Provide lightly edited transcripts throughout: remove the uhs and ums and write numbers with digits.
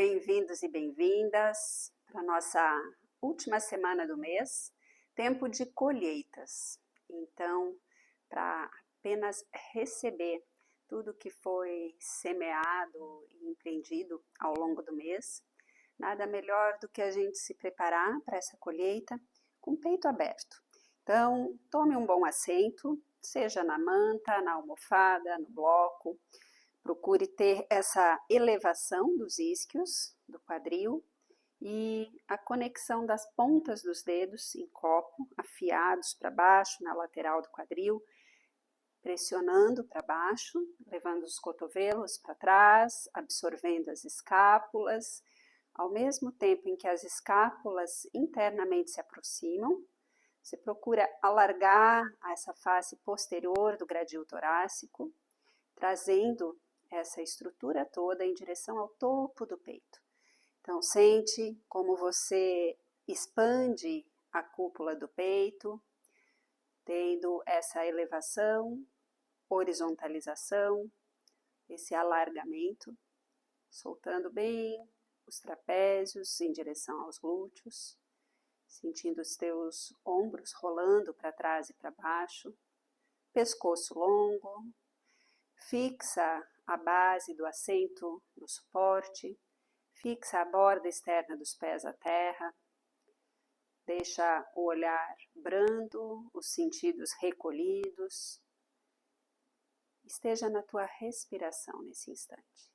Bem-vindos e bem-vindas para a nossa última semana do mês, tempo de colheitas. Então, para apenas receber tudo que foi semeado e empreendido ao longo do mês, nada melhor do que a gente se preparar para essa colheita com o peito aberto. Então, tome um bom assento, seja na manta, na almofada, no bloco. Procure ter essa elevação dos isquios, do quadril, e a conexão das pontas dos dedos em copo, afiados para baixo, na lateral do quadril, pressionando para baixo, levando os cotovelos para trás, absorvendo as escápulas, ao mesmo tempo em que as escápulas internamente se aproximam. Você procura alargar essa face posterior do gradil torácico, trazendo essa estrutura toda em direção ao topo do peito. Então, sente como você expande a cúpula do peito, tendo essa elevação, horizontalização, esse alargamento, soltando bem os trapézios em direção aos glúteos, sentindo os teus ombros rolando para trás e para baixo, pescoço longo, fixa a base do assento no suporte, fixa a borda externa dos pés à terra, deixa o olhar brando, os sentidos recolhidos. Esteja na tua respiração nesse instante.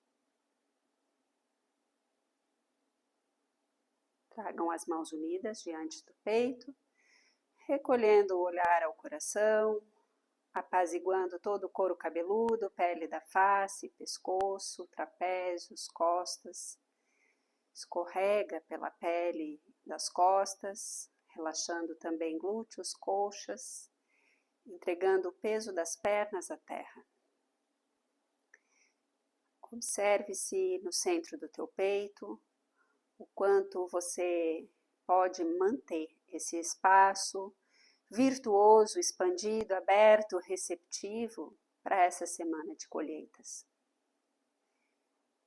Tragam as mãos unidas diante do peito, recolhendo o olhar ao coração, apaziguando todo o couro cabeludo, pele da face, pescoço, trapézios, costas. Escorrega pela pele das costas, relaxando também glúteos, coxas, entregando o peso das pernas à terra. Observe-se no centro do teu peito, o quanto você pode manter esse espaço virtuoso, expandido, aberto, receptivo para essa semana de colheitas.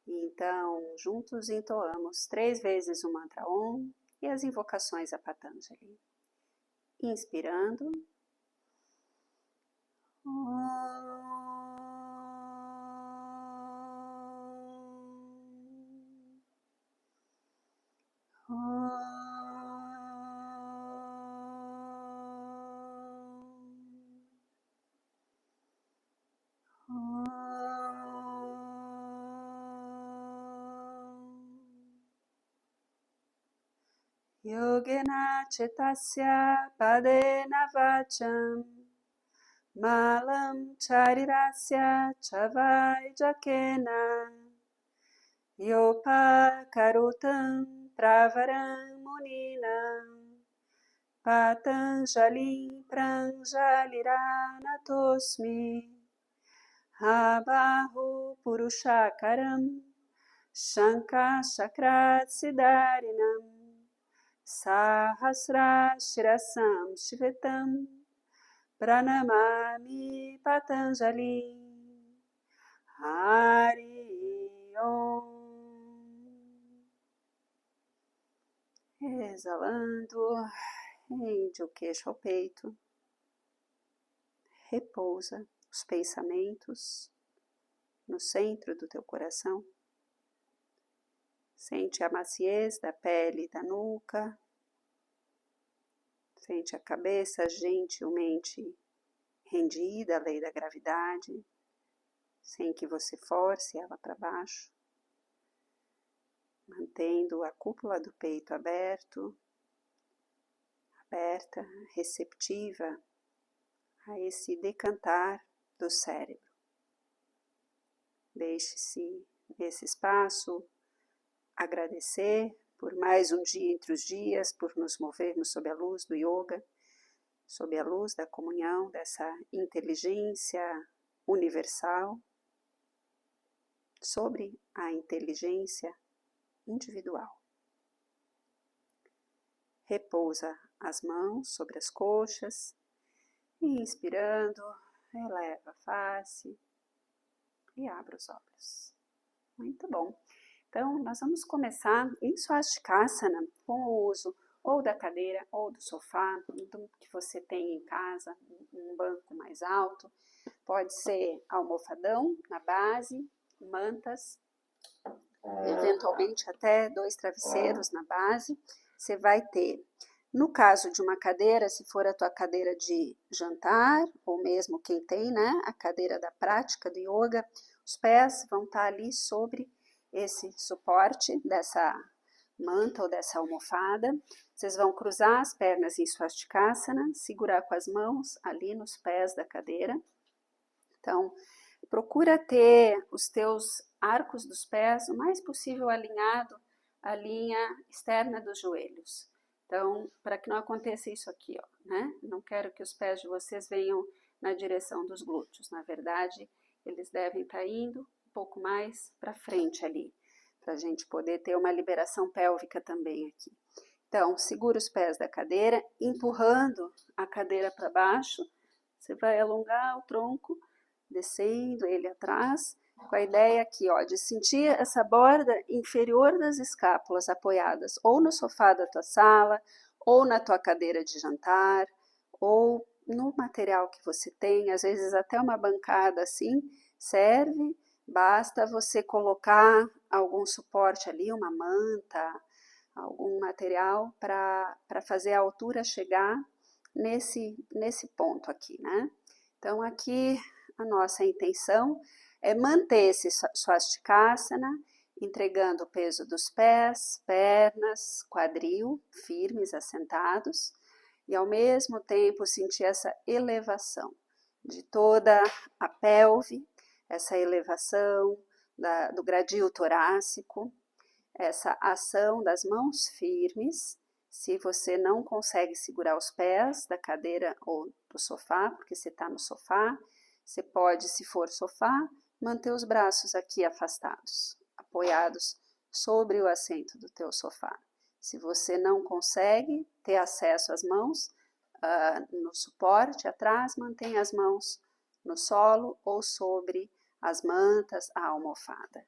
E então, juntos entoamos 3 vezes o mantra Om e as invocações a Patanjali. Inspirando. Yogena cetasya padena vacham malam charirasya chavaijakena yopa karutam pravaram muninam Patanjali pranjaliranatosmi Abahu purushakaram Shankha chakrat siddharinam Sahasra shirasam shivetam Pranamami Patanjali Hari Om. Exalando, rende o queixo ao peito, repousa os pensamentos no centro do teu coração. Sente a maciez da pele e da nuca. Sente a cabeça gentilmente rendida à lei da gravidade, sem que você force ela para baixo. Mantendo a cúpula do peito aberta, receptiva a esse decantar do cérebro. Deixe-se nesse espaço agradecer por mais um dia entre os dias, por nos movermos sob a luz do yoga, sob a luz da comunhão, dessa inteligência universal, sobre a inteligência individual. Repousa as mãos sobre as coxas, e inspirando, eleva a face e abre os olhos. Muito bom. Então, nós vamos começar em Swastikasana com o uso ou da cadeira ou do sofá, do que você tem em casa, um banco mais alto. Pode ser almofadão na base, mantas, eventualmente até 2 travesseiros na base. Você vai ter, no caso de uma cadeira, se for a tua cadeira de jantar, ou mesmo quem tem, né, a cadeira da prática do yoga, os pés vão estar ali sobre esse suporte dessa manta ou dessa almofada. Vocês vão cruzar as pernas em Swastikasana, segurar com as mãos ali nos pés da cadeira. Então, procura ter os teus arcos dos pés o mais possível alinhado à linha externa dos joelhos. Então, para que não aconteça isso aqui, ó, né? Não quero que os pés de vocês venham na direção dos glúteos. Na verdade, eles devem estar indo um pouco mais para frente ali, para a gente poder ter uma liberação pélvica também aqui. Então, segura os pés da cadeira, empurrando a cadeira para baixo. Você vai alongar o tronco, descendo ele atrás, com a ideia aqui, ó, de sentir essa borda inferior das escápulas apoiadas ou no sofá da tua sala, ou na tua cadeira de jantar, ou no material que você tem, às vezes até uma bancada assim serve, basta você colocar algum suporte ali, uma manta, algum material para fazer a altura chegar nesse ponto aqui, né? Então, aqui a nossa intenção é manter esse Swastikasana, entregando o peso dos pés, pernas, quadril, firmes, assentados, e ao mesmo tempo sentir essa elevação de toda a pelve, essa elevação do gradil torácico, essa ação das mãos firmes. Se você não consegue segurar os pés da cadeira ou do sofá, porque você está no sofá, você pode, se for sofá, manter os braços aqui afastados, apoiados sobre o assento do teu sofá. Se você não consegue ter acesso às mãos no suporte atrás, mantenha as mãos no solo ou sobre as mantas, a almofada.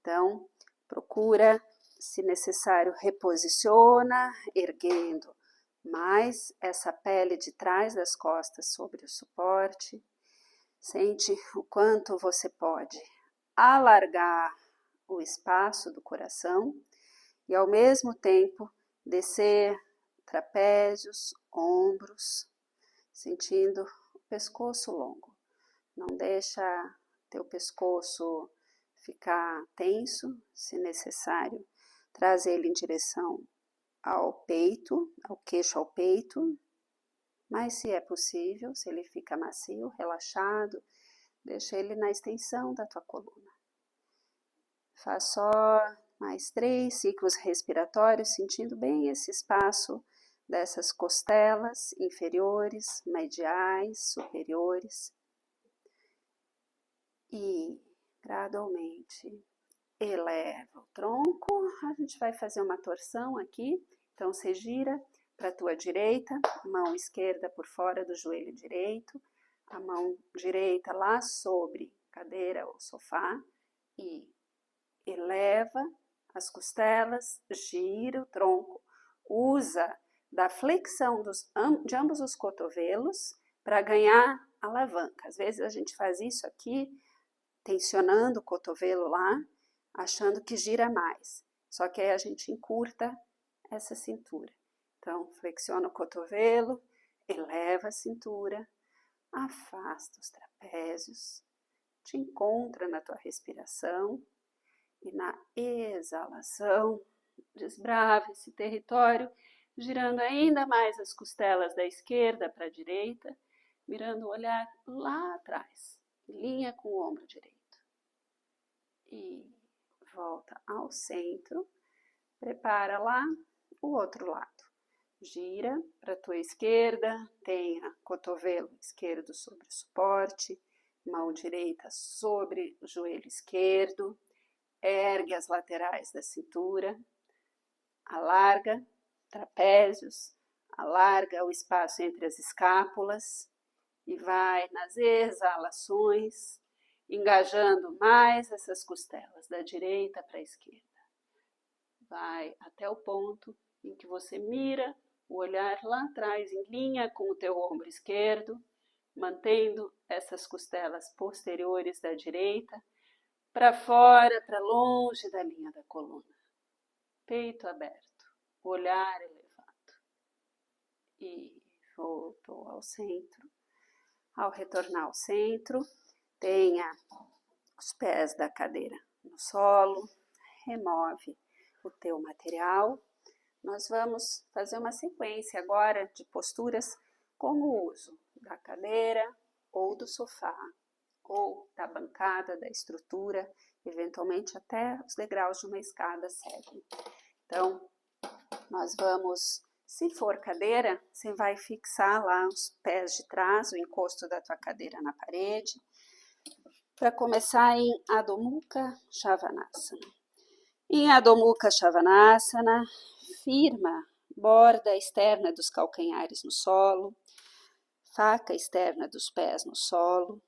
Então, procura, se necessário, reposiciona, erguendo mais essa pele de trás das costas sobre o suporte. Sente o quanto você pode alargar o espaço do coração e, ao mesmo tempo, descer trapézios, ombros, sentindo o pescoço longo. Não deixa teu pescoço ficar tenso, se necessário, traz ele em direção ao peito, ao queixo ao peito, mas se é possível, se ele fica macio, relaxado, deixa ele na extensão da tua coluna. Faz só mais 3 ciclos respiratórios, sentindo bem esse espaço dessas costelas inferiores, mediais, superiores. E gradualmente eleva o tronco. A gente vai fazer uma torção aqui. Então, você gira para a tua direita, mão esquerda por fora do joelho direito, a mão direita lá sobre cadeira ou sofá e eleva as costelas, gira o tronco, usa da flexão de ambos os cotovelos para ganhar alavanca. Às vezes a gente faz isso aqui, tensionando o cotovelo lá, achando que gira mais. Só que aí a gente encurta essa cintura. Então, flexiona o cotovelo, eleva a cintura, afasta os trapézios, te encontra na tua respiração e na exalação, desbrava esse território, girando ainda mais as costelas da esquerda para a direita, virando o olhar lá atrás, em linha com o ombro direito. E volta ao centro, prepara lá o outro lado. Gira para a tua esquerda, tenha cotovelo esquerdo sobre o suporte, mão direita sobre o joelho esquerdo, ergue as laterais da cintura, alarga trapézios, alarga o espaço entre as escápulas e vai nas exalações, engajando mais essas costelas da direita para a esquerda. vai até o ponto em que você mira o olhar lá atrás, em linha com o teu ombro esquerdo, mantendo essas costelas posteriores da direita, para fora, para longe da linha da coluna. Peito aberto, olhar elevado. E voltou ao centro. Ao retornar ao centro, tenha os pés da cadeira no solo, remove o teu material. Nós vamos fazer uma sequência agora de posturas com o uso da cadeira ou do sofá, ou da bancada, da estrutura, eventualmente até os degraus de uma escada servem. Então, nós vamos, se for cadeira, você vai fixar lá os pés de trás, o encosto da tua cadeira na parede, para começar em Adho Mukha Svanasana. Em Adho Mukha Svanasana, firma borda externa dos calcanhares no solo, faca externa dos pés no solo,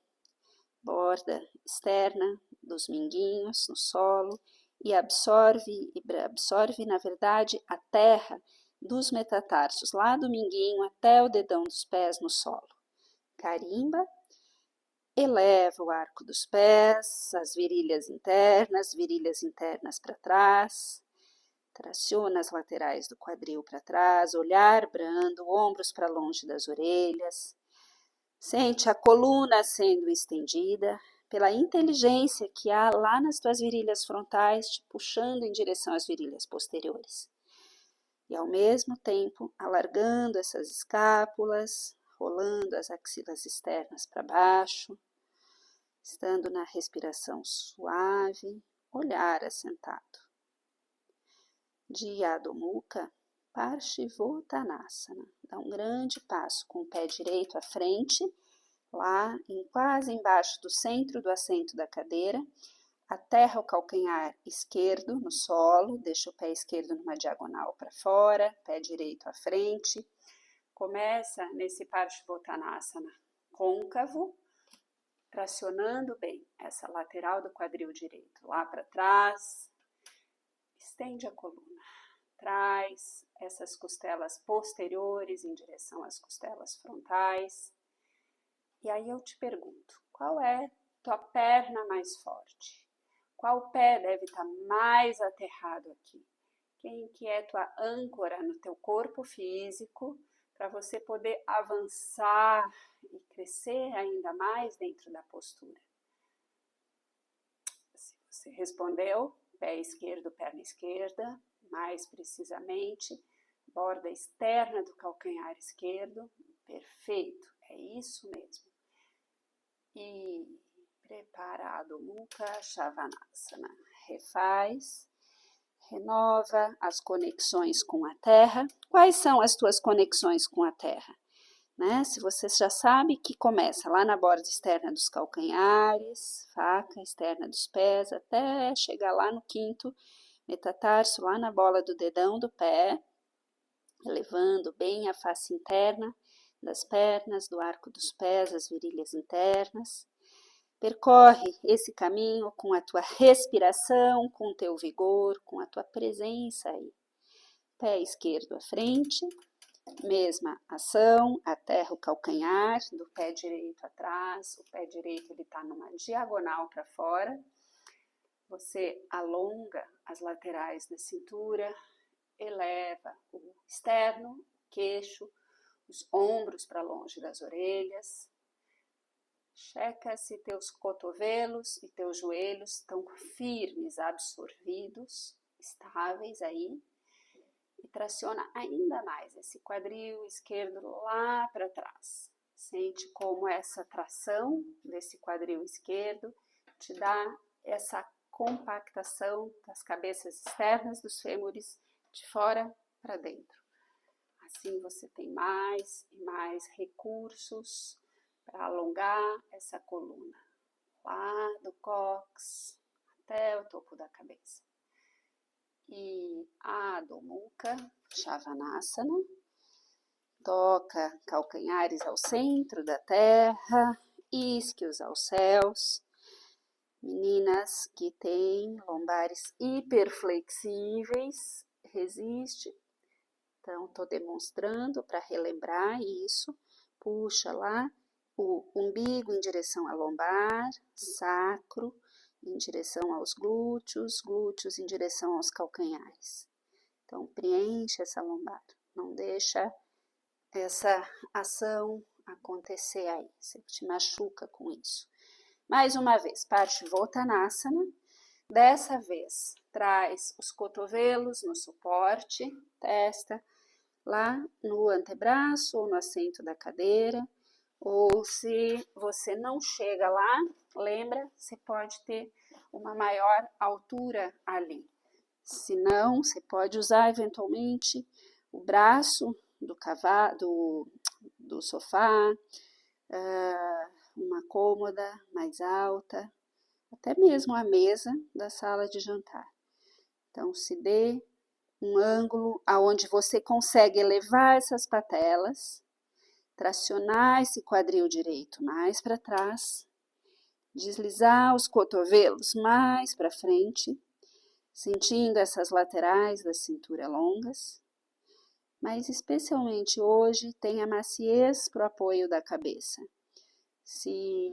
borda externa dos minguinhos no solo e absorve, na verdade, a terra dos metatarsos, lá do minguinho até o dedão dos pés no solo. Carimba, eleva o arco dos pés, as virilhas internas para trás, traciona as laterais do quadril para trás, olhar brando, ombros para longe das orelhas. Sente a coluna sendo estendida pela inteligência que há lá nas tuas virilhas frontais, te puxando em direção às virilhas posteriores. E ao mesmo tempo, alargando essas escápulas, rolando as axilas externas para baixo, estando na respiração suave, olhar assentado. De Adho Mukha, Parsvottanasana. Dá um grande passo com o pé direito à frente, lá quase embaixo do centro do assento da cadeira. Aterra o calcanhar esquerdo no solo, deixa o pé esquerdo numa diagonal para fora, pé direito à frente. Começa nesse Parsvottanasana côncavo, tracionando bem essa lateral do quadril direito lá para trás. Estende a coluna, traz essas costelas posteriores em direção às costelas frontais. E aí eu te pergunto, qual é tua perna mais forte? Qual pé deve estar mais aterrado aqui? Quem que é tua âncora no teu corpo físico para você poder avançar e crescer ainda mais dentro da postura? Se você respondeu, pé esquerdo, perna esquerda, mais precisamente, borda externa do calcanhar esquerdo, perfeito, é isso mesmo. E prepara Adho Mukha Svanasana, refaz, renova as conexões com a terra. Quais são as tuas conexões com a terra? Se você já sabe que começa lá na borda externa dos calcanhares, faca externa dos pés, até chegar lá no quinto metatarso, lá na bola do dedão do pé, elevando bem a face interna das pernas, do arco dos pés, as virilhas internas. Percorre esse caminho com a tua respiração, com o teu vigor, com a tua presença aí. Pé esquerdo à frente. Mesma ação, aterra o calcanhar do pé direito atrás, o pé direito está numa diagonal para fora. Você alonga as laterais da cintura, eleva o externo, o queixo, os ombros para longe das orelhas. Checa se teus cotovelos e teus joelhos estão firmes, absorvidos, estáveis aí. E traciona ainda mais esse quadril esquerdo lá para trás. Sente como essa tração desse quadril esquerdo te dá essa compactação das cabeças externas dos fêmures de fora para dentro. Assim você tem mais e mais recursos para alongar essa coluna, lá do cóccix até o topo da cabeça. E Adho Mukha Svanasana, toca calcanhares ao centro da terra, isquios aos céus, Meninas que têm lombares hiperflexíveis, resiste. Então, estou demonstrando para relembrar isso. Puxa lá o umbigo em direção à lombar, sacro em direção aos glúteos, glúteos em direção aos calcanhares. Então, preenche essa lombar. Não deixa essa ação acontecer aí. Você te machuca com isso. Mais uma vez, Parsvottanasana. Dessa vez, traz os cotovelos no suporte, testa lá no antebraço ou no assento da cadeira. Ou se você não chega lá, lembra, você pode ter uma maior altura ali. Se não, você pode usar eventualmente o braço do sofá, uma cômoda mais alta, até mesmo a mesa da sala de jantar. Então, se dê um ângulo aonde você consegue elevar essas patelas, tracionar esse quadril direito mais para trás, deslizar os cotovelos mais para frente, sentindo essas laterais da cintura longas, mas especialmente hoje tenha maciez para o apoio da cabeça. Se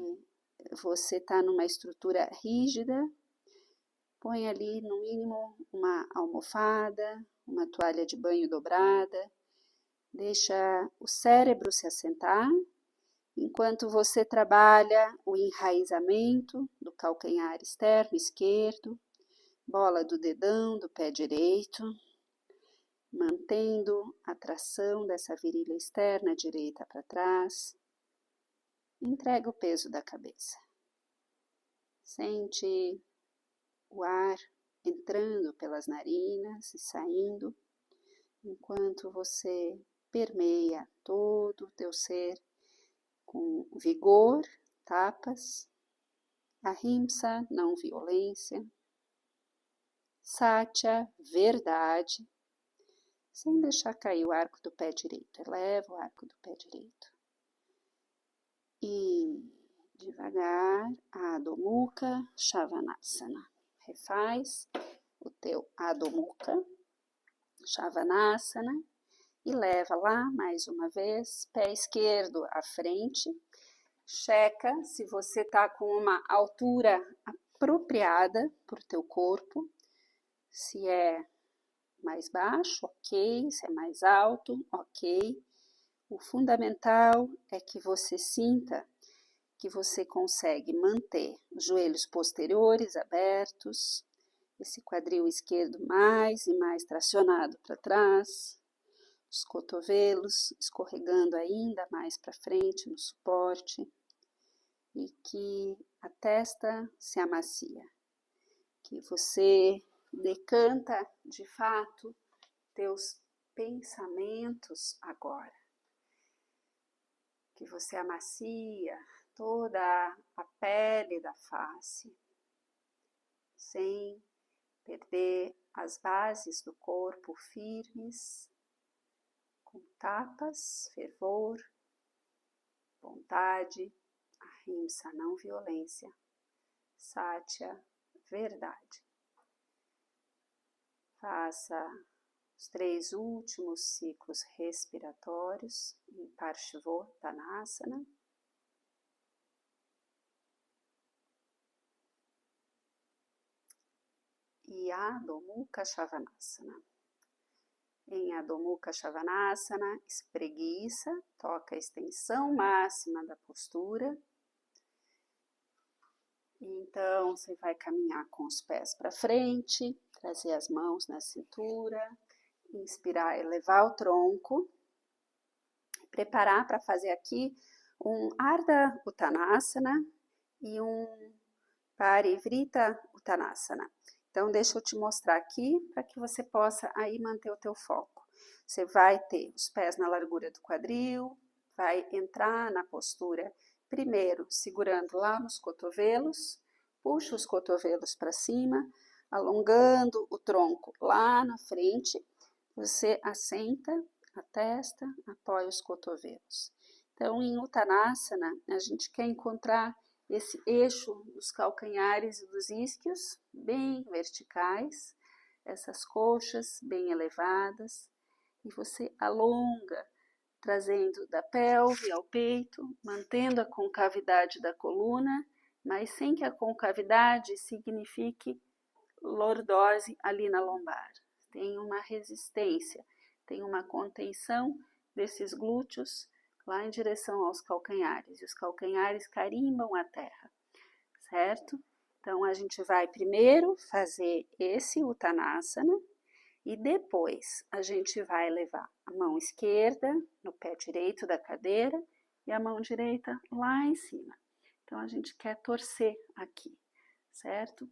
você está numa estrutura rígida, põe ali no mínimo uma almofada, uma toalha de banho dobrada, deixa o cérebro se assentar, enquanto você trabalha o enraizamento do calcanhar externo esquerdo, bola do dedão do pé direito, mantendo a tração dessa virilha externa direita para trás. Entrega o peso da cabeça. Sente o ar entrando pelas narinas e saindo, enquanto você permeia todo o teu ser com vigor, tapas, ahimsa, não violência, satya, verdade, sem deixar cair o arco do pé direito. Eleva o arco do pé direito. E devagar, Adho Mukha Svanasana. Refaz o teu Adho Mukha Svanasana e leva lá mais uma vez, pé esquerdo à frente. Checa se você está com uma altura apropriada para o teu corpo. Se é mais baixo, ok. Se é mais alto, ok. O fundamental é que você sinta que você consegue manter os joelhos posteriores abertos, esse quadril esquerdo mais e mais tracionado para trás, os cotovelos escorregando ainda mais para frente no suporte e que a testa se amacia, que você decanta de fato teus pensamentos agora, que você amacia toda a pele da face, sem perder as bases do corpo firmes, com tapas, fervor, vontade, ahimsa, não violência, satya, verdade. Faça os 3 últimos ciclos respiratórios em Parsvottanasana. E Adho Mukha Svanasana. Em Adho Mukha Svanasana, espreguiça, toca a extensão máxima da postura. Então, você vai caminhar com os pés para frente, trazer as mãos na cintura, inspirar, elevar o tronco, preparar para fazer aqui um Ardha Uttanasana e um Parivrtta Uttanasana. Então, deixa eu te mostrar aqui para que você possa aí manter o teu foco. Você vai ter os pés na largura do quadril, vai entrar na postura primeiro segurando lá nos cotovelos, puxa os cotovelos para cima, alongando o tronco lá na frente, você assenta a testa, apoia os cotovelos. Então, em Uttanasana, a gente quer encontrar esse eixo dos calcanhares e dos isquios bem verticais, essas coxas bem elevadas, e você alonga, trazendo da pelve ao peito, mantendo a concavidade da coluna, mas sem que a concavidade signifique lordose ali na lombar. Tem uma resistência, tem uma contenção desses glúteos lá em direção aos calcanhares, e os calcanhares carimbam a terra, certo? Então, a gente vai primeiro fazer esse Uttanasana e depois a gente vai levar a mão esquerda no pé direito da cadeira e a mão direita lá em cima. Então, a gente quer torcer aqui, certo?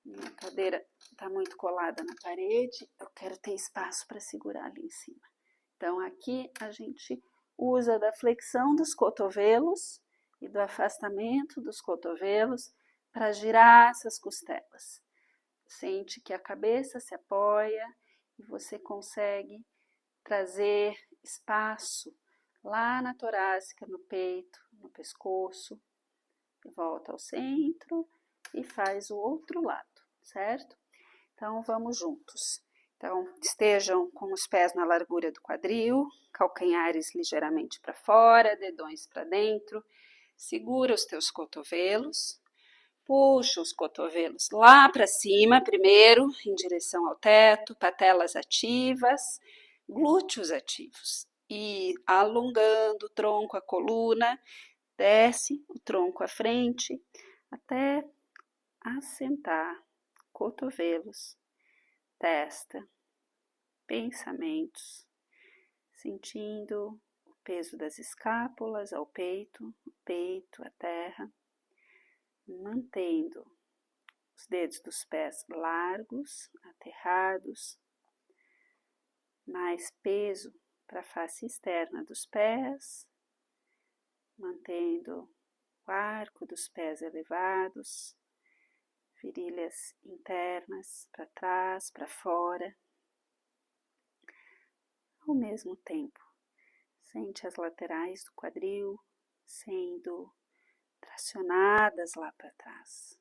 Minha cadeira está muito colada na parede, eu quero ter espaço para segurar ali em cima. Então, aqui a gente usa da flexão dos cotovelos e do afastamento dos cotovelos para girar essas costelas. Sente que a cabeça se apoia e você consegue trazer espaço lá na torácica, no peito, no pescoço. Volta ao centro e faz o outro lado, certo? Então, vamos juntos. Então, estejam com os pés na largura do quadril, calcanhares ligeiramente para fora, dedões para dentro. Segura os teus cotovelos, puxa os cotovelos lá para cima primeiro, em direção ao teto, patelas ativas, glúteos ativos. E alongando o tronco, a coluna, desce o tronco à frente, até assentar cotovelos, testa, pensamentos, sentindo o peso das escápulas ao peito, o peito à terra, mantendo os dedos dos pés largos, aterrados, mais peso para a face externa dos pés, mantendo o arco dos pés elevados, virilhas internas para trás, para fora. Ao mesmo tempo, sente as laterais do quadril sendo tracionadas lá para trás.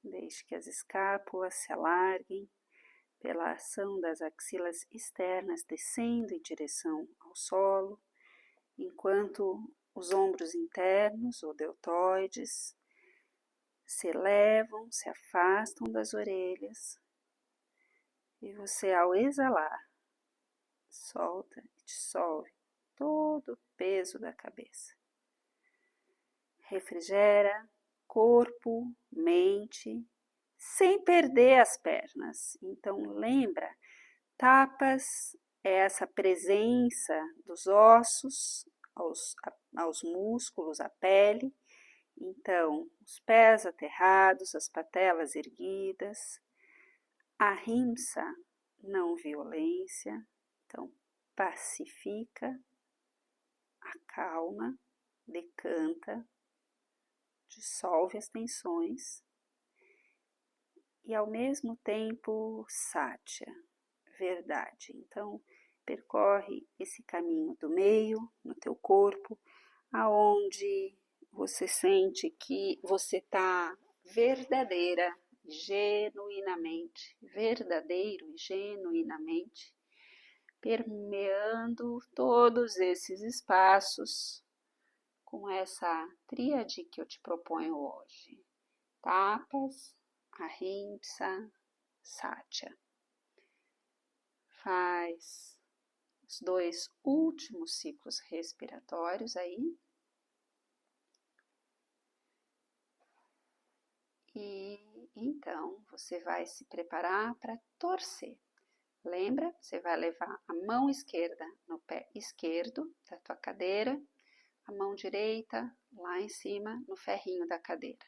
Deixe que as escápulas se alarguem pela ação das axilas externas descendo em direção ao solo, enquanto os ombros internos ou deltoides se elevam, se afastam das orelhas, e você, ao exalar, solta e dissolve todo o peso da cabeça. Refrigera corpo, mente, sem perder as pernas. Então, lembra, tapas é essa presença dos ossos aos músculos, à pele. Então, os pés aterrados, as patelas erguidas. Ahimsa, não violência. Então, pacifica, acalma, decanta, dissolve as tensões. E ao mesmo tempo, Satya, verdade. Então, percorre esse caminho do meio no teu corpo, aonde você sente que você está verdadeira, genuinamente, verdadeiro e genuinamente, permeando todos esses espaços com essa tríade que eu te proponho hoje. Tapas, Ahimsa, Satya. Faz os 2 últimos ciclos respiratórios aí. E então você vai se preparar para torcer. Lembra? Você vai levar a mão esquerda no pé esquerdo da tua cadeira, a mão direita lá em cima no ferrinho da cadeira.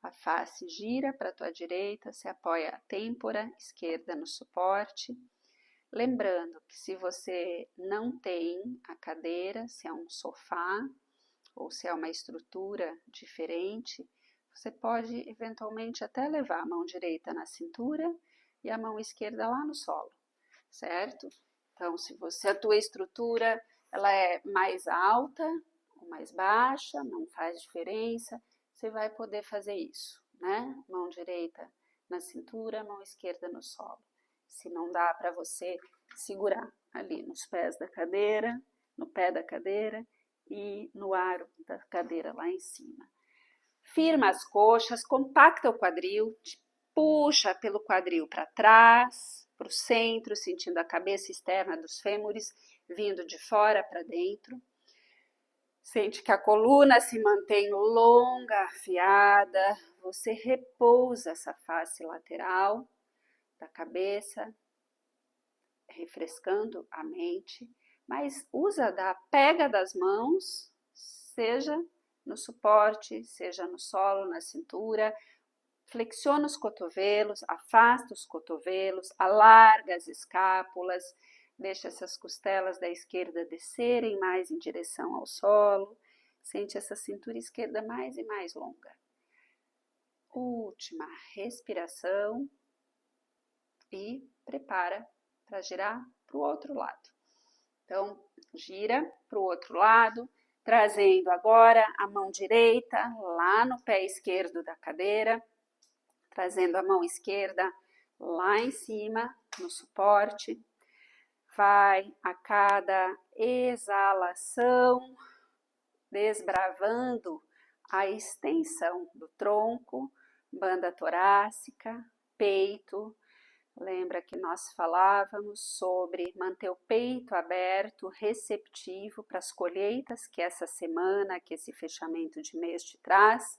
A face gira para a tua direita, se apoia a têmpora esquerda no suporte. Lembrando que se você não tem a cadeira, se é um sofá ou se é uma estrutura diferente, você pode eventualmente até levar a mão direita na cintura e a mão esquerda lá no solo, certo? Então, se a tua estrutura ela é mais alta, mais baixa, não faz diferença, você vai poder fazer isso, né? Mão direita na cintura, mão esquerda no solo. Se não dá para você segurar ali nos pés da cadeira, no pé da cadeira e no aro da cadeira lá em cima. Firma as coxas, compacta o quadril, puxa pelo quadril para trás, para o centro, sentindo a cabeça externa dos fêmures vindo de fora para dentro. Sente que a coluna se mantém longa, afiada. Você repousa essa face lateral da cabeça, refrescando a mente, mas usa da pega das mãos, seja no suporte, seja no solo, na cintura. Flexiona os cotovelos, afasta os cotovelos, alarga as escápulas, deixa essas costelas da esquerda descerem mais em direção ao solo. Sente essa cintura esquerda mais e mais longa. Última respiração e prepara para girar para o outro lado. Então, gira para o outro lado, trazendo agora a mão direita lá no pé esquerdo da cadeira, trazendo a mão esquerda lá em cima, no suporte. Vai a cada exalação, desbravando a extensão do tronco, banda torácica, peito. Lembra que nós falávamos sobre manter o peito aberto, receptivo para as colheitas que essa semana, que esse fechamento de mês te traz.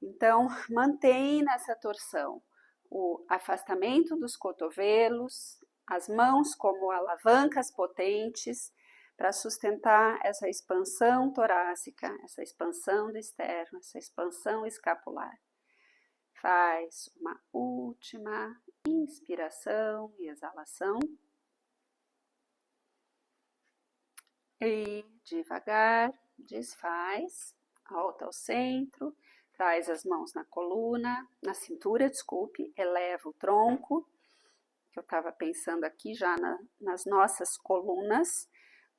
Então, mantém nessa torção o afastamento dos cotovelos, as mãos como alavancas potentes para sustentar essa expansão torácica, essa expansão do externo, essa expansão escapular. Faz uma última inspiração e exalação. E devagar, desfaz, volta ao centro, traz as mãos na coluna, na cintura, desculpe, eleva o tronco, que eu estava pensando aqui já nas nossas colunas,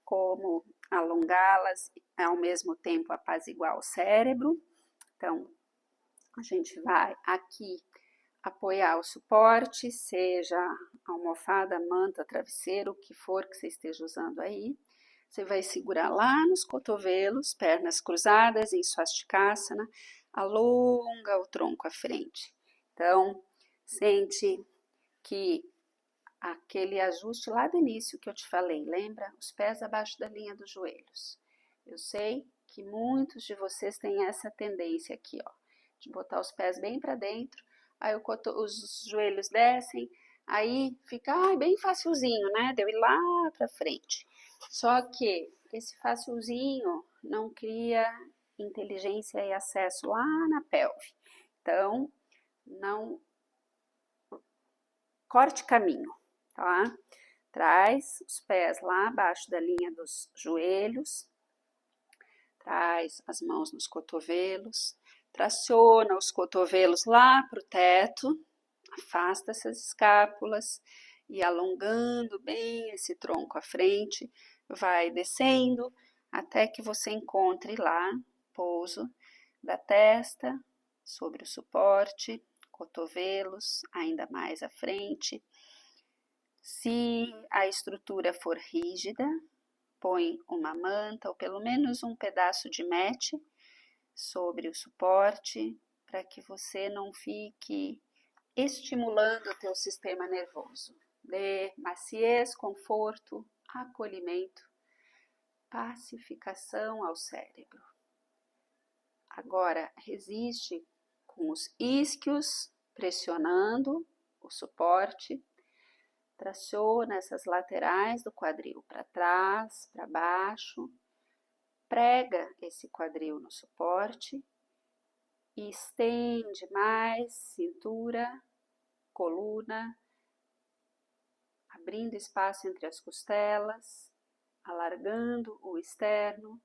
como alongá-las e ao mesmo tempo apaziguar o cérebro. Então, a gente vai aqui apoiar o suporte, seja almofada, manta, travesseiro, o que for que você esteja usando aí. Você vai segurar lá nos cotovelos, pernas cruzadas em Swastikasana, alonga o tronco à frente. Então, sente que aquele ajuste lá do início que eu te falei, lembra? Os pés abaixo da linha dos joelhos. Eu sei que muitos de vocês têm essa tendência aqui, ó, de botar os pés bem para dentro, aí os joelhos descem, aí fica bem facilzinho, né? De eu ir lá para frente. Só que esse facilzinho não cria inteligência e acesso lá na pelve. Então, não corte caminho, tá? Traz os pés lá abaixo da linha dos joelhos, traz as mãos nos cotovelos, traciona os cotovelos lá para o teto, afasta essas escápulas e alongando bem esse tronco à frente, vai descendo até que você encontre lá pouso da testa sobre o suporte, cotovelos ainda mais à frente. Se a estrutura for rígida, põe uma manta ou pelo menos um pedaço de mat sobre o suporte para que você não fique estimulando o teu sistema nervoso. Dê maciez, conforto, acolhimento, pacificação ao cérebro. Agora, resiste com os isquios pressionando o suporte, traciona essas laterais do quadril para trás, para baixo, prega esse quadril no suporte e estende mais cintura, coluna, abrindo espaço entre as costelas, alargando o externo,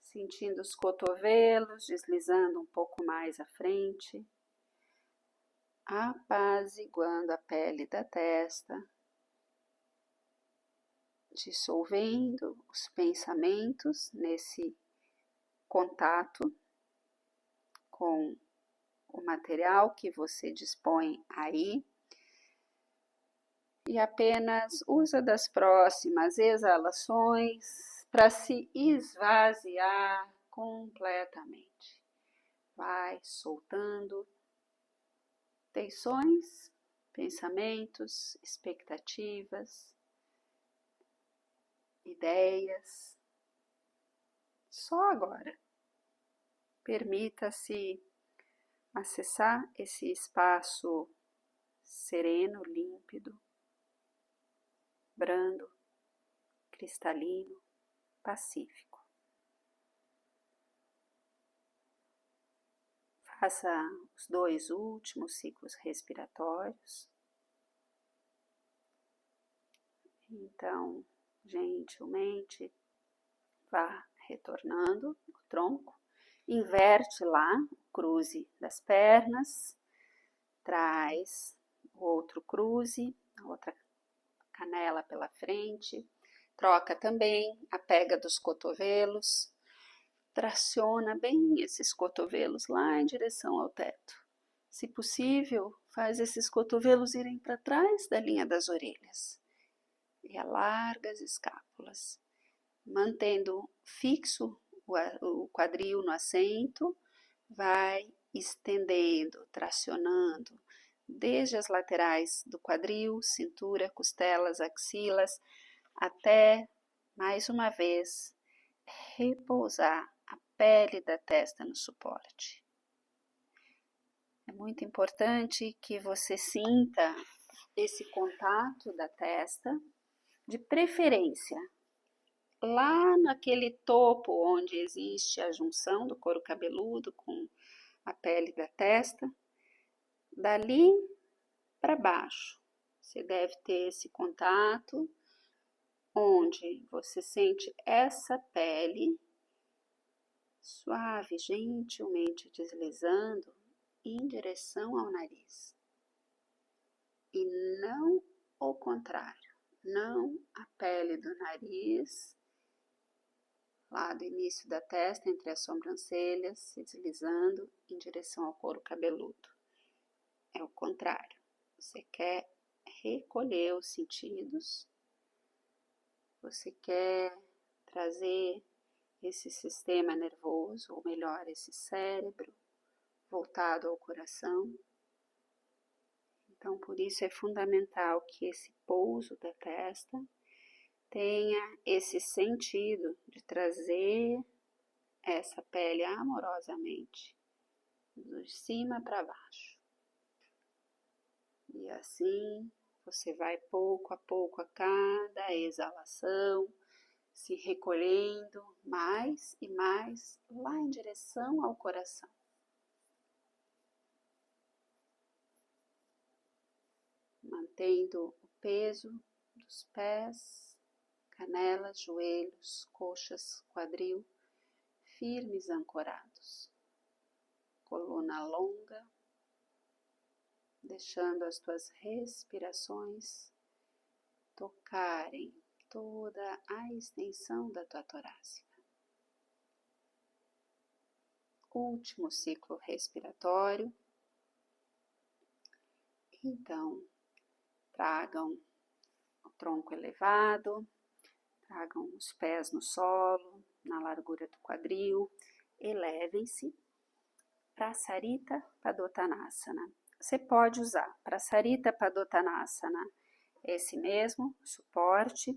sentindo os cotovelos deslizando um pouco mais à frente, apaziguando a pele da testa, dissolvendo os pensamentos nesse contato com o material que você dispõe aí e apenas usa das próximas exalações para se esvaziar completamente. Vai soltando tensões, pensamentos, expectativas, ideias. Só agora. Permita-se acessar esse espaço sereno, límpido, brando, cristalino, pacífico. Faça os 2 últimos ciclos respiratórios. Então, gentilmente, vá retornando o tronco, inverte lá o cruze das pernas, traz o outro cruze, a outra canela pela frente, troca também a pega dos cotovelos, traciona bem esses cotovelos lá em direção ao teto. Se possível, faz esses cotovelos irem para trás da linha das orelhas e alarga as escápulas, mantendo fixo o quadril no assento, vai estendendo, tracionando, desde as laterais do quadril, cintura, costelas, axilas, até, mais uma vez, repousar a pele da testa no suporte. É muito importante que você sinta esse contato da testa, de preferência, lá naquele topo onde existe a junção do couro cabeludo com a pele da testa, dali para baixo. Você deve ter esse contato onde você sente essa pele suave, gentilmente deslizando em direção ao nariz. E não o contrário, não a pele do nariz, lá do início da testa, entre as sobrancelhas, se deslizando em direção ao couro cabeludo. É o contrário. Você quer recolher os sentidos, você quer trazer esse sistema nervoso, ou melhor, esse cérebro, voltado ao coração. Então, por isso é fundamental que esse pouso da testa tenha esse sentido de trazer essa pele amorosamente, de cima para baixo. E assim, você vai pouco a cada exalação, se recolhendo mais e mais lá em direção ao coração. Mantendo o peso dos pés, canelas, joelhos, coxas, quadril, firmes ancorados. Coluna longa, deixando as tuas respirações tocarem toda a extensão da tua torácica. Último ciclo respiratório. Então, tragam o tronco elevado, tragam os pés no solo, na largura do quadril, elevem-se para Sarita Padottanasana. Você pode usar para Sarita Padottanasana esse mesmo suporte.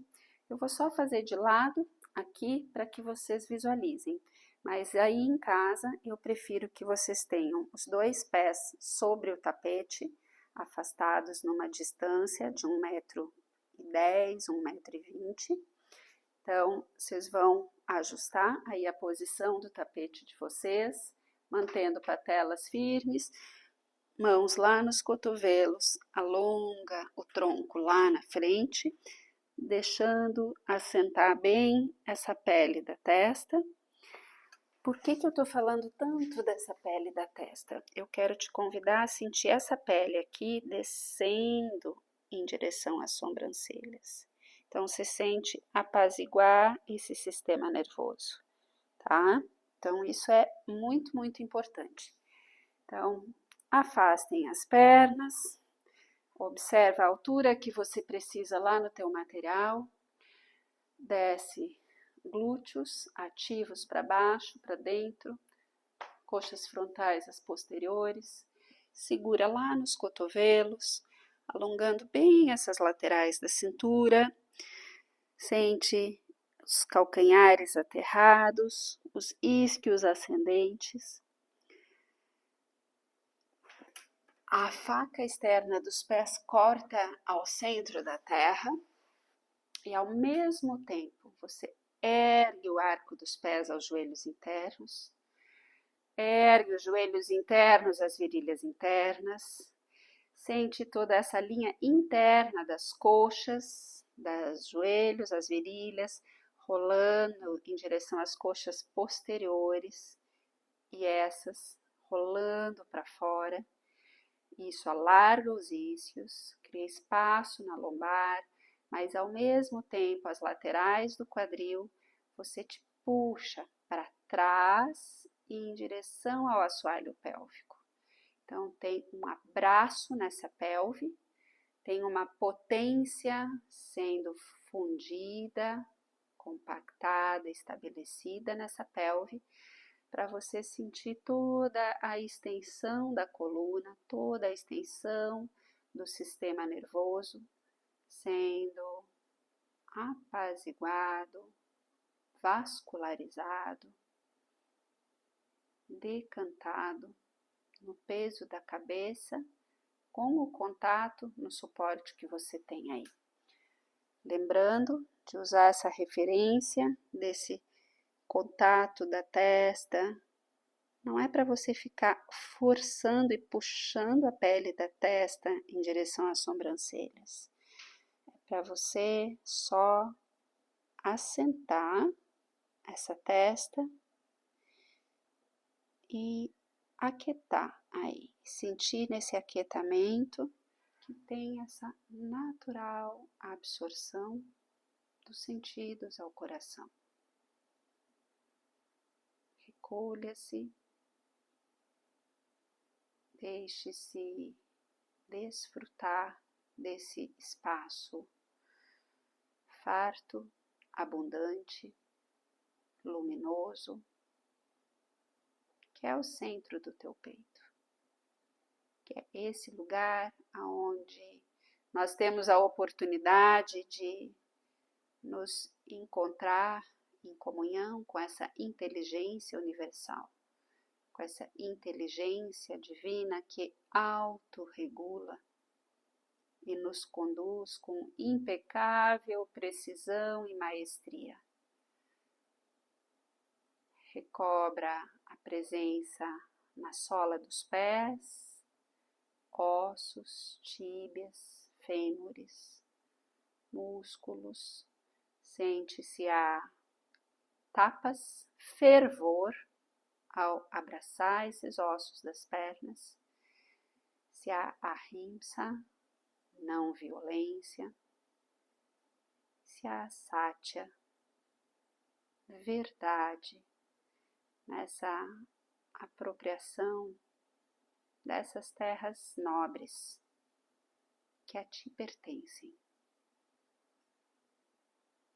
Eu vou só fazer de lado aqui para que vocês visualizem. Mas aí em casa eu prefiro que vocês tenham os 2 pés sobre o tapete, afastados numa distância de 1,10 m, 1,20 m. Então, vocês vão ajustar aí a posição do tapete de vocês, mantendo patelas firmes, mãos lá nos cotovelos, alonga o tronco lá na frente, deixando assentar bem essa pele da testa. Por que eu estou falando tanto dessa pele da testa? Eu quero te convidar a sentir essa pele aqui descendo em direção às sobrancelhas. Então, você sente apaziguar esse sistema nervoso, tá? Então, isso é muito, muito importante. Então, afastem as pernas, observa a altura que você precisa lá no teu material, desce glúteos ativos para baixo, para dentro, coxas frontais as posteriores, segura lá nos cotovelos, alongando bem essas laterais da cintura, sente os calcanhares aterrados, os isquios ascendentes. A faca externa dos pés corta ao centro da terra e ao mesmo tempo você ergue o arco dos pés aos joelhos internos, ergue os joelhos internos às virilhas internas, sente toda essa linha interna das coxas, dos joelhos, as virilhas, rolando em direção às coxas posteriores e essas rolando para fora. Isso alarga os isquios, cria espaço na lombar, mas ao mesmo tempo as laterais do quadril você te puxa para trás e em direção ao assoalho pélvico. Então tem um abraço nessa pelve, tem uma potência sendo fundida, compactada, estabelecida nessa pelve, para você sentir toda a extensão da coluna, toda a extensão do sistema nervoso sendo apaziguado, vascularizado, decantado no peso da cabeça, com o contato no suporte que você tem aí. Lembrando de usar essa referência desse contato da testa, não é para você ficar forçando e puxando a pele da testa em direção às sobrancelhas. É para você só assentar essa testa e aquietar aí. Sentir nesse aquietamento que tem essa natural absorção dos sentidos ao coração. Recolha-se, deixe-se desfrutar desse espaço farto, abundante, luminoso, que é o centro do teu peito, que é esse lugar onde nós temos a oportunidade de nos encontrar em comunhão com essa inteligência universal, com essa inteligência divina que autorregula e nos conduz com impecável precisão e maestria. Recobra a presença na sola dos pés, ossos, tíbias, fêmures, músculos. Sente se há tapas, fervor ao abraçar esses ossos das pernas, se há ahimsa, não violência, se há satya, verdade, nessa apropriação dessas terras nobres que a ti pertencem.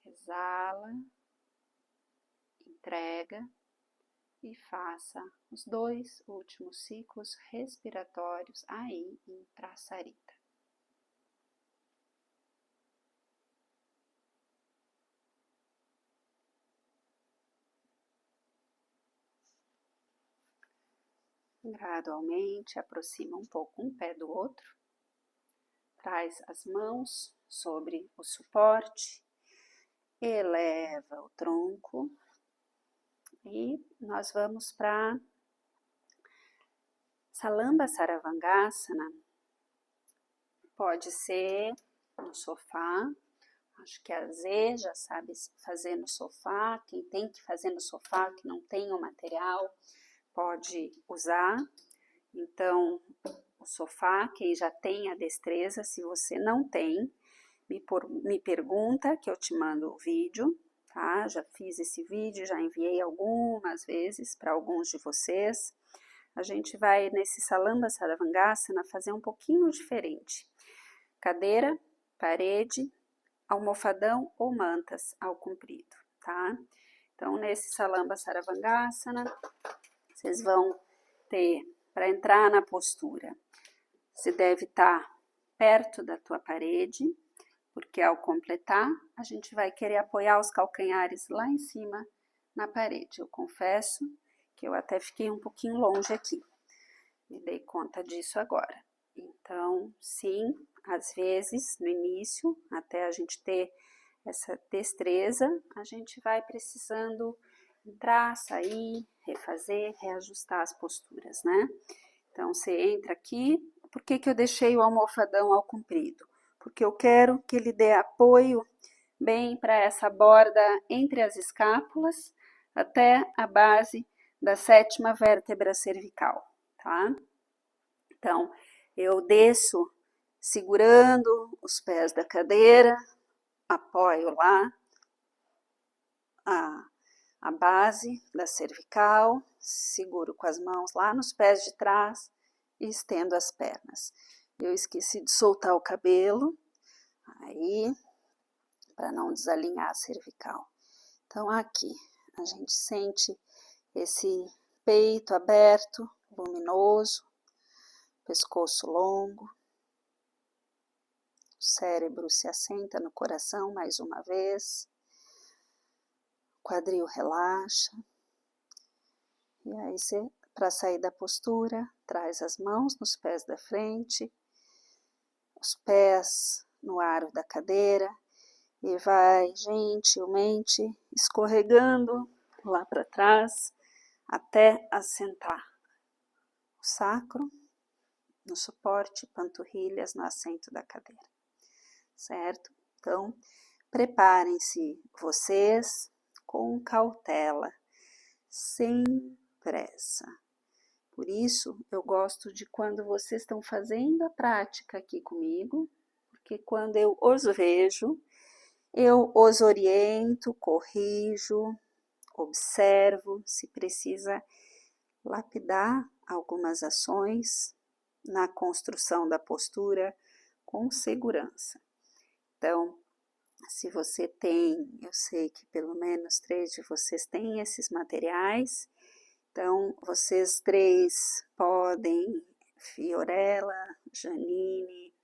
Exala, entrega e faça os 2 últimos ciclos respiratórios aí em Prasarita. Gradualmente aproxima um pouco um pé do outro, traz as mãos sobre o suporte, eleva o tronco e nós vamos para Salamba Saravangasana. Pode ser no sofá, acho que a Zê já sabe fazer no sofá, quem tem que fazer no sofá, que não tem o material, pode usar. Então, o sofá, quem já tem a destreza, se você não tem, me pergunta que eu te mando o vídeo, tá? Já fiz esse vídeo, já enviei algumas vezes para alguns de vocês. A gente vai nesse Salamba Saravangasana fazer um pouquinho diferente. Cadeira, parede, almofadão ou mantas ao comprido, tá? Então, nesse Salamba Saravangasana, vocês vão ter, para entrar na postura, você deve estar perto da tua parede, porque ao completar, a gente vai querer apoiar os calcanhares lá em cima na parede. Eu confesso que eu até fiquei um pouquinho longe aqui, me dei conta disso agora. Então, sim, às vezes, no início, até a gente ter essa destreza, a gente vai precisando entrar, sair, refazer, reajustar as posturas, né? Então, você entra aqui. Por que eu deixei o almofadão ao comprido? Porque eu quero que ele dê apoio bem para essa borda entre as escápulas até a base da 7ª vértebra cervical, tá? Então, eu desço segurando os pés da cadeira, apoio lá a base da cervical, seguro com as mãos lá nos pés de trás e estendo as pernas. Eu esqueci de soltar o cabelo, aí, para não desalinhar a cervical. Então, aqui, a gente sente esse peito aberto, luminoso, pescoço longo, o cérebro se assenta no coração mais uma vez, o quadril relaxa, e aí você, para sair da postura, traz as mãos nos pés da frente, os pés no aro da cadeira, e vai gentilmente escorregando lá para trás, até assentar o sacro no suporte, panturrilhas no assento da cadeira, certo? Então, preparem-se vocês com cautela, sem pressa. Por isso, eu gosto de quando vocês estão fazendo a prática aqui comigo, porque quando eu os vejo, eu os oriento, corrijo, observo se precisa lapidar algumas ações na construção da postura com segurança. Então, se você tem, eu sei que pelo menos 3 de vocês têm esses materiais, então vocês 3 podem, Fiorella, Janine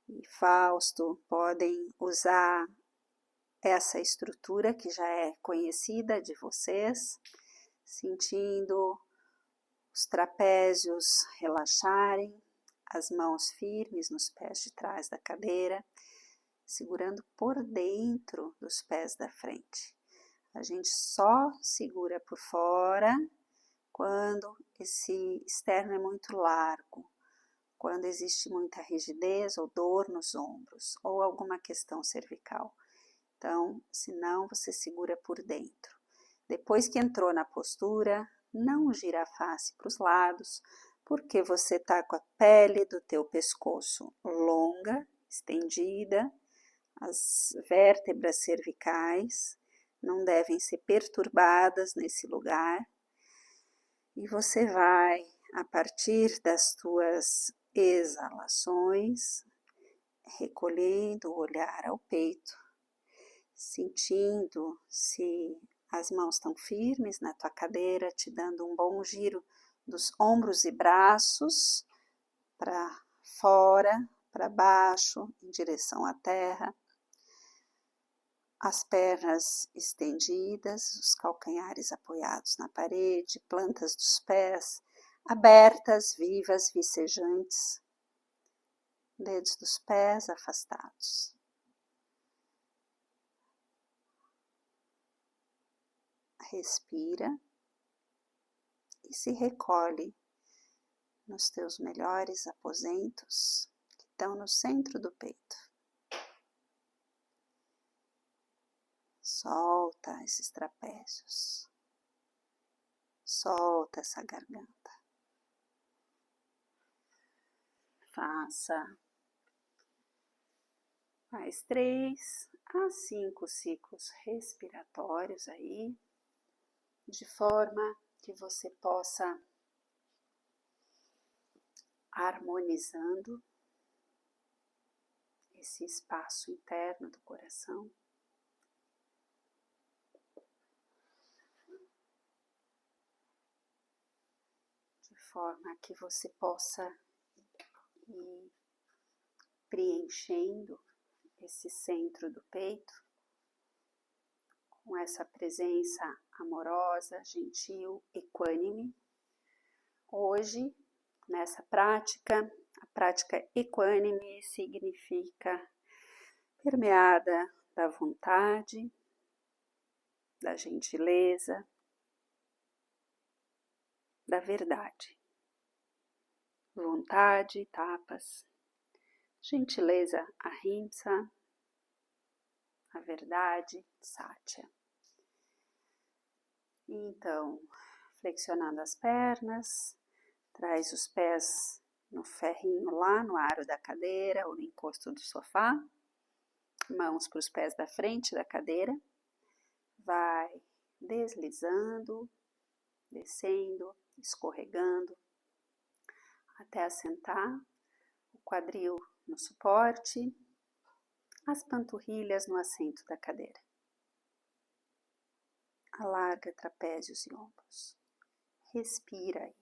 e Fausto, podem usar essa estrutura que já é conhecida de vocês, sentindo os trapézios relaxarem, as mãos firmes nos pés de trás da cadeira, segurando por dentro dos pés da frente. A gente só segura por fora quando esse externo é muito largo, quando existe muita rigidez ou dor nos ombros, ou alguma questão cervical. Então, se não, você segura por dentro. Depois que entrou na postura, não gira a face para os lados, porque você está com a pele do teu pescoço longa, estendida, as vértebras cervicais não devem ser perturbadas nesse lugar. E você vai, a partir das tuas exalações, recolhendo o olhar ao peito, sentindo se as mãos estão firmes na tua cadeira, te dando um bom giro dos ombros e braços para fora, para baixo, em direção à terra. As pernas estendidas, os calcanhares apoiados na parede, plantas dos pés abertas, vivas, vicejantes, dedos dos pés afastados. Respira e se recolhe nos teus melhores aposentos que estão no centro do peito. Solta esses trapézios, solta essa garganta. Faça Faz 3 a 5 ciclos respiratórios aí, de forma que você possa harmonizando esse espaço interno do coração. De forma que você possa ir preenchendo esse centro do peito com essa presença amorosa, gentil, equânime. Hoje, nessa prática, a prática equânime significa permeada da vontade, da gentileza, da verdade. Vontade, tapas. Gentileza, ahimsa. A verdade, satya. Então, flexionando as pernas, traz os pés no ferrinho lá no aro da cadeira ou no encosto do sofá, mãos para os pés da frente da cadeira, vai deslizando, descendo, escorregando, até assentar o quadril no suporte, as panturrilhas no assento da cadeira. Alarga trapézios e ombros. Respira aí.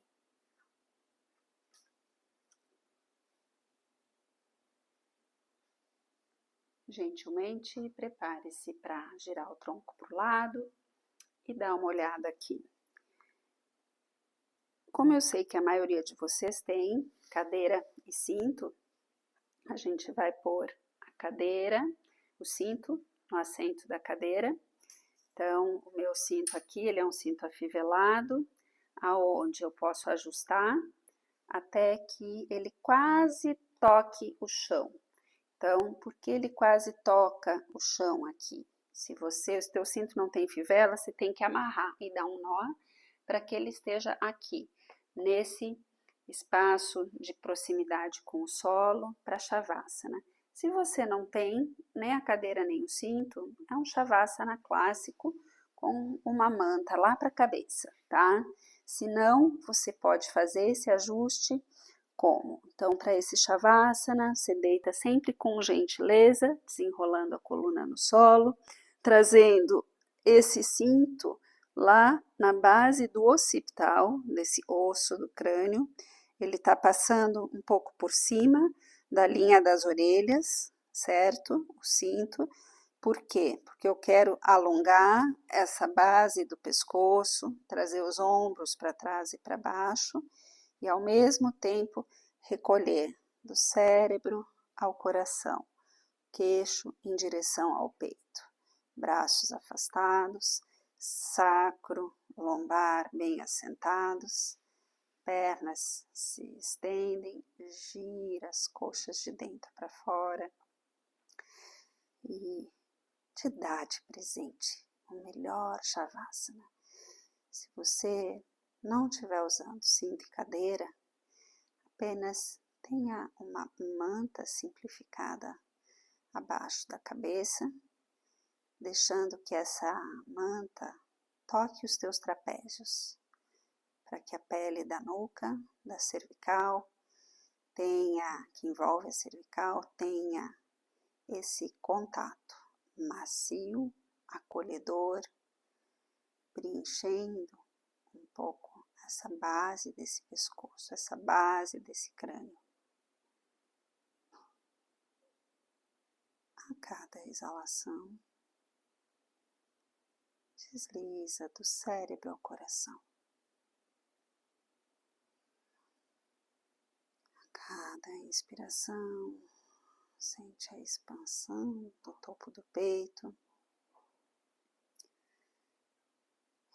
Gentilmente, prepare-se para girar o tronco para o lado e dar uma olhada aqui. Como eu sei que a maioria de vocês tem cadeira e cinto, a gente vai pôr a cadeira, o cinto no assento da cadeira. Então, o meu cinto aqui, ele é um cinto afivelado, aonde eu posso ajustar até que ele quase toque o chão. Então, por que ele quase toca o chão aqui? Se o teu cinto não tem fivela, você tem que amarrar e dar um nó para que ele esteja aqui, nesse espaço de proximidade com o solo para Shavasana. Se você não tem nem a cadeira nem o cinto, é um Shavasana clássico com uma manta lá para a cabeça, tá? Se não, você pode fazer esse ajuste como? Então, para esse Shavasana, você deita sempre com gentileza, desenrolando a coluna no solo, trazendo esse cinto lá na base do occipital, desse osso do crânio. Ele está passando um pouco por cima da linha das orelhas, certo? O cinto. Por quê? Porque eu quero alongar essa base do pescoço, trazer os ombros para trás e para baixo, e ao mesmo tempo recolher do cérebro ao coração, queixo em direção ao peito, braços afastados, sacro, lombar bem assentados, pernas se estendem, gira as coxas de dentro para fora e te dá de presente o melhor Shavasana. Se você não estiver usando cinto e cadeira, apenas tenha uma manta simplificada abaixo da cabeça, deixando que essa manta toque os teus trapézios, para que a pele da nuca, da cervical, que envolve a cervical, tenha esse contato macio, acolhedor, preenchendo um pouco essa base desse pescoço, essa base desse crânio. A cada exalação, desliza do cérebro ao coração. A cada inspiração, sente a expansão do topo do peito,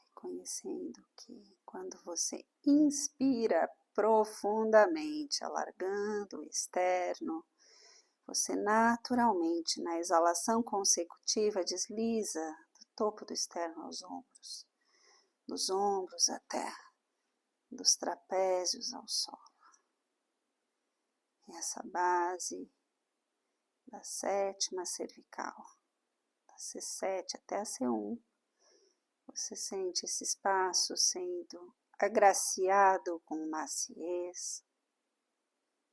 reconhecendo que quando você inspira profundamente, alargando o externo, você naturalmente, na exalação consecutiva, desliza do topo do externo aos ombros, dos ombros à terra, dos trapézios ao solo. E essa base da 7ª cervical, da C7 até a C1. Você sente esse espaço sendo agraciado com maciez,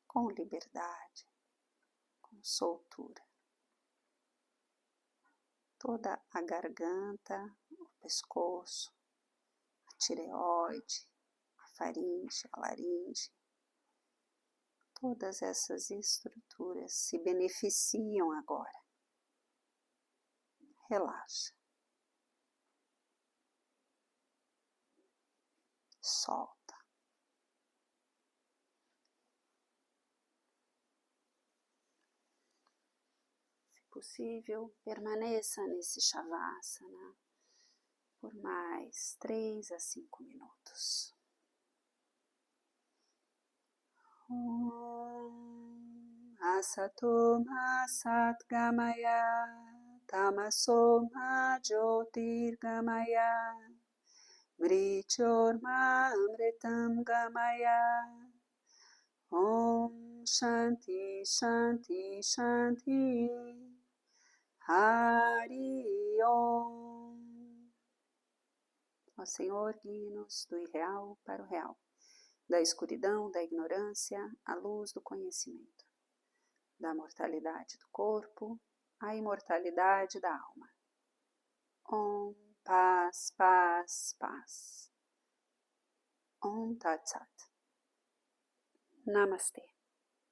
com liberdade, com soltura. Toda a garganta, o pescoço, a tireoide, a faringe, a laringe, todas essas estruturas se beneficiam agora. Relaxa. Solta. Se possível, permaneça nesse Shavasana por mais 3 a 5 minutos. Om Asato Ma Satgamaya Tamaso Ma Jyotirgamaya Mrichorma Amritam Gamaya. Om Shanti Shanti Shanti. Hari Om. Ó Senhor, guie-nos do irreal para o real, da escuridão, da ignorância, à luz do conhecimento, da mortalidade do corpo, à imortalidade da alma. Om, paz, paz, paz. Om Tat Sat. Namastê.